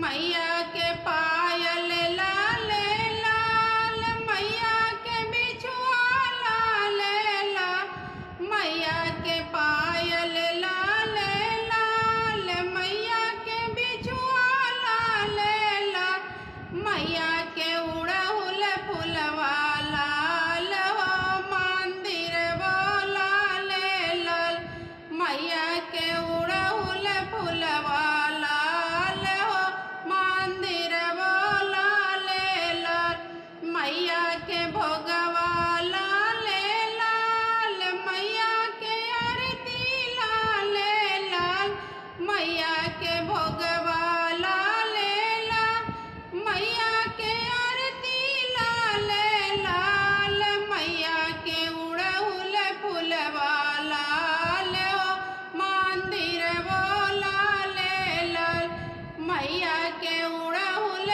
मैया के पायल लाल लाल, मैया के बिछुआ लाल लाल, मैया के पायल लाल लाल, मैया के बिछुआ लाल लाल, मैया के उड़हुल फुलवा लाल हो मंदिर लाल लाल, मैया के उड़हुल फुलवा लाल हो मंदिर लाल लाल, मैया के भोगवा लाल लाल, मैया के आरती लाल लाल, मैया के भोगवा लाल लाल, मैया के आरती लाल लाल, मैया के उड़हुल फुलवा लाल हो मंदिर लाल लाल, मैया के उड़हुल